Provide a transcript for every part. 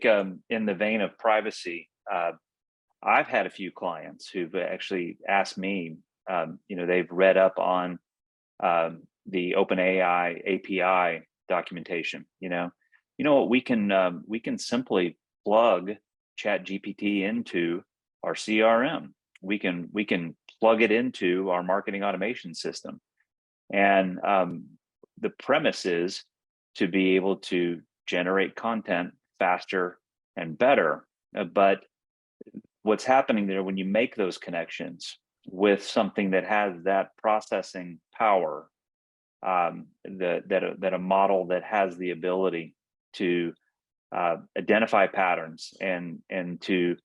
think in the vein of privacy, I've had a few clients who've actually asked me, they've read up on the OpenAI API documentation. What we can simply plug ChatGPT into our CRM. We can plug it into our marketing automation system, and the premise is to be able to generate content faster and better. But what's happening there when you make those connections with something that has that processing power, that a model that has the ability to identify patterns and to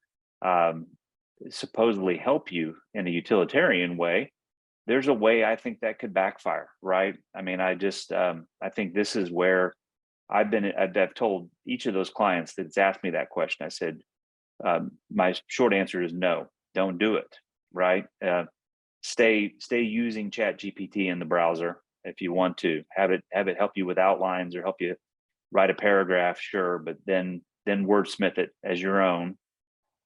supposedly help you in a utilitarian way, there's a way I think that could backfire, right? I mean, I think this is where I've told each of those clients that's asked me that question. I said, my short answer is no, don't do it, right? Stay using ChatGPT in the browser if you want to. Have it help you with outlines or help you write a paragraph, sure, but then wordsmith it as your own.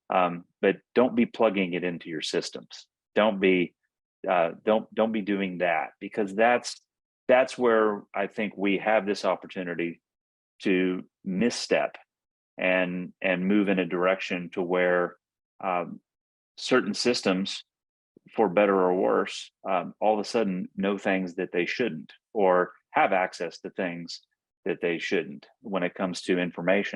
But don't be plugging it into your systems. Don't be doing that, because that's where I think we have this opportunity to misstep and move in a direction to where certain systems, for better or worse, all of a sudden know things that they shouldn't, or have access to things that they shouldn't when it comes to information.